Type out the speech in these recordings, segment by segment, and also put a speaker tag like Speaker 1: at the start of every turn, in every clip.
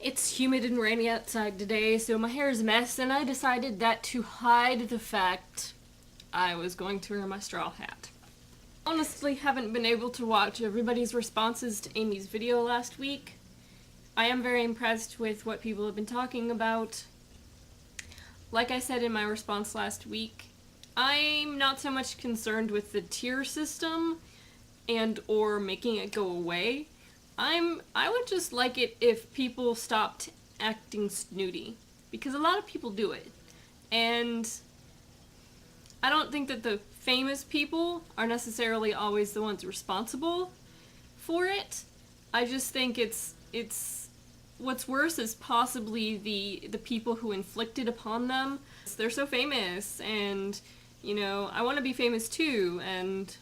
Speaker 1: It's humid and rainy outside today, so my hair is a mess, and I decided that to hide the fact I was going to wear my straw hat. Honestly, haven't been able to watch everybody's responses to Amy's video last week. I am very impressed with what people have been talking about. Like I said in my response last week, I'm not so much concerned with the tier system and or making it go away. I would just like it if people stopped acting snooty, because a lot of people do it. And I don't think that the famous people are necessarily always the ones responsible for it. I just think it's what's worse is possibly the people who inflict it upon them. They're so famous, and you know, I want to be famous too, and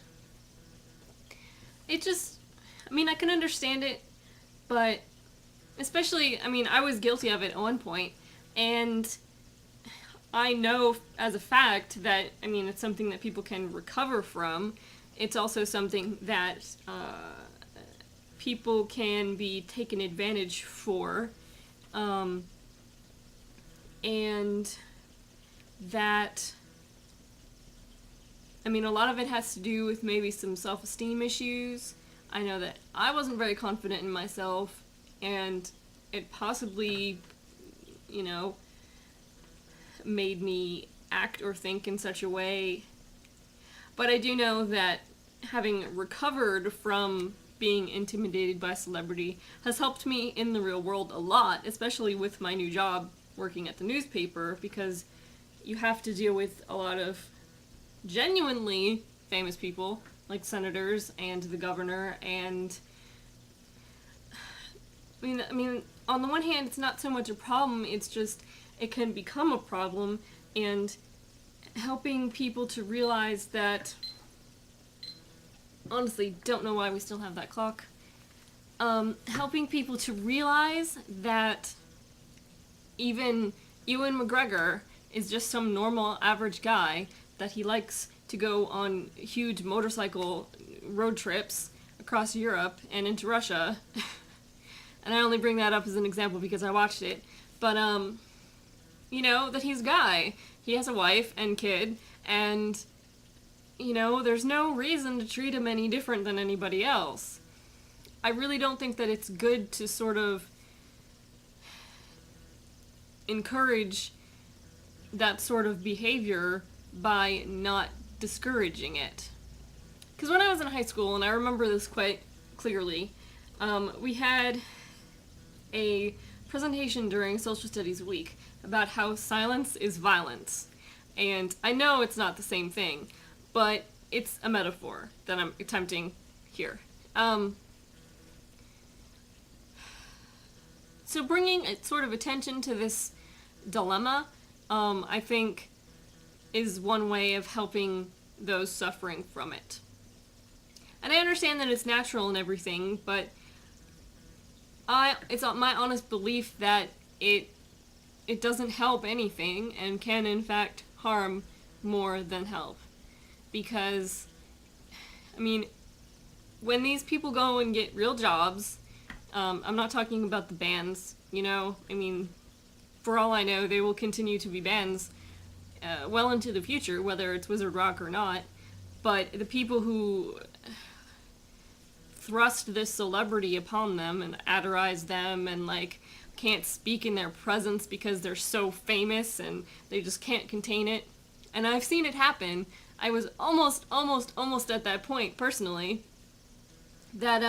Speaker 1: it just, I mean, I can understand it, but especially, I mean, I was guilty of it at one point, and I know as a fact that, I mean, it's something that people can recover from. It's also something that people can be taken advantage for, and that, I mean, a lot of it has to do with maybe some self-esteem issues. I know that I wasn't very confident in myself, and it possibly, you know, made me act or think in such a way. But I do know that having recovered from being intimidated by celebrity has helped me in the real world a lot, especially with my new job working at the newspaper, because you have to deal with a lot of genuinely famous people, like senators and the governor, and I mean, on the one hand, it's not so much a problem, it's just, it can become a problem, and helping people to realize that, honestly, don't know why we still have that clock, helping people to realize that even Ewan McGregor is just some normal, average guy, that he likes to go on huge motorcycle road trips across Europe and into Russia. And I only bring that up as an example because I watched it. But, you know, that he's a guy. He has a wife and kid, and, you know, there's no reason to treat him any different than anybody else. I really don't think that it's good to sort of encourage that sort of behavior by not discouraging it. Because when I was in high school, and I remember this quite clearly, we had a presentation during Social Studies Week about how silence is violence. And I know it's not the same thing, but it's a metaphor that I'm attempting here. So bringing sort of attention to this dilemma, I think, is one way of helping those suffering from it. And I understand that it's natural and everything, but it's my honest belief that it doesn't help anything and can in fact harm more than help. Because, I mean, when these people go and get real jobs, I'm not talking about the bands, you know, I mean, for all I know, they will continue to be bands well into the future, whether it's Wizard Rock or not, but the people who thrust this celebrity upon them and adorize them and, like, can't speak in their presence because they're so famous and they just can't contain it. And I've seen it happen. I was almost at that point, personally, that,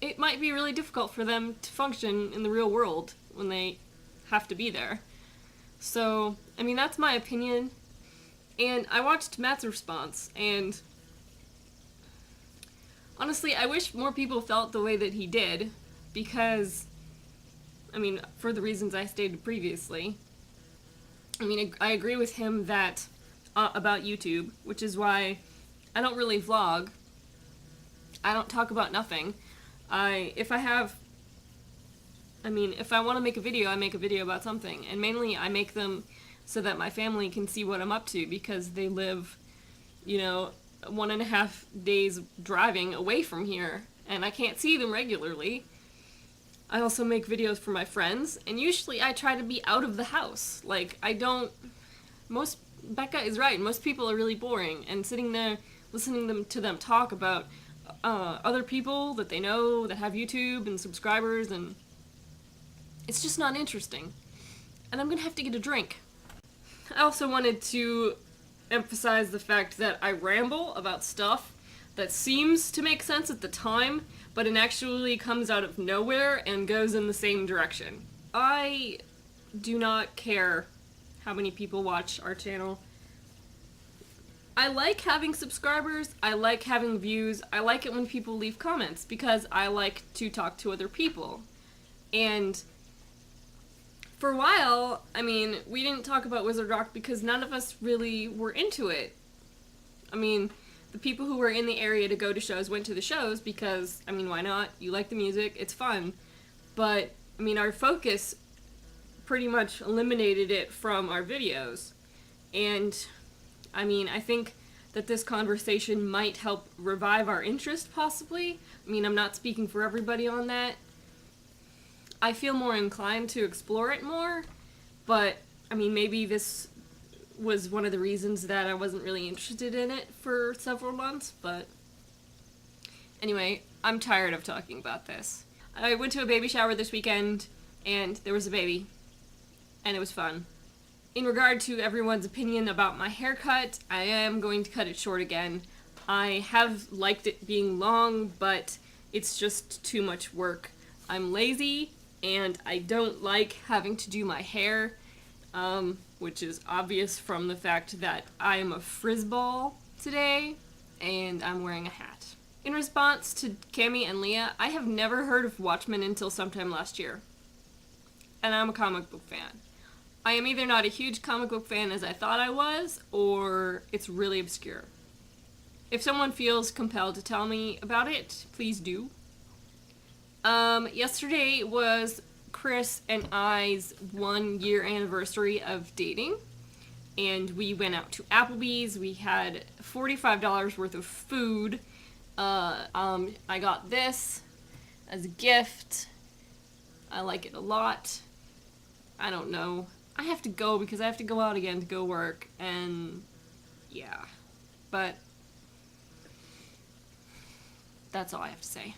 Speaker 1: it might be really difficult for them to function in the real world when they have to be there. So, I mean, that's my opinion. And I watched Matt's response, and honestly, I wish more people felt the way that he did, because, I mean, for the reasons I stated previously. I mean, I agree with him that, about YouTube, which is why I don't really vlog. I don't talk about nothing. If I want to make a video, I make a video about something. And mainly I make them so that my family can see what I'm up to, because they live, you know, 1.5 days driving away from here, and I can't see them regularly. I also make videos for my friends, and usually I try to be out of the house. Like, Becca is right, most people are really boring, and sitting there listening to them talk about other people that they know that have YouTube and subscribers, and it's just not interesting. And I'm gonna have to get a drink. I also wanted to emphasize the fact that I ramble about stuff that seems to make sense at the time, but it actually comes out of nowhere and goes in the same direction. I do not care how many people watch our channel. I like having subscribers, I like having views, I like it when people leave comments because I like to talk to other people. And for a while, I mean, we didn't talk about Wizard Rock because none of us really were into it. I mean, the people who were in the area to go to shows went to the shows because, I mean, why not? You like the music, it's fun. But, I mean, our focus pretty much eliminated it from our videos. And, I mean, I think that this conversation might help revive our interest, possibly. I mean, I'm not speaking for everybody on that. I feel more inclined to explore it more, but, I mean, maybe this was one of the reasons that I wasn't really interested in it for several months, but anyway, I'm tired of talking about this. I went to a baby shower this weekend, and there was a baby, and it was fun. In regard to everyone's opinion about my haircut, I am going to cut it short again. I have liked it being long, but it's just too much work. I'm lazy, and I don't like having to do my hair, which is obvious from the fact that I am a frizzball today, and I'm wearing a hat. In response to Cammie and Leah, I have never heard of Watchmen until sometime last year, and I'm a comic book fan. I am either not a huge comic book fan as I thought I was, or it's really obscure. If someone feels compelled to tell me about it, please do. Yesterday was Chris and I's 1 year anniversary of dating, and we went out to Applebee's. We had $45 worth of food. I got this as a gift. I like it a lot. I don't know. I have to go because I have to go out again to go work, and yeah. But that's all I have to say.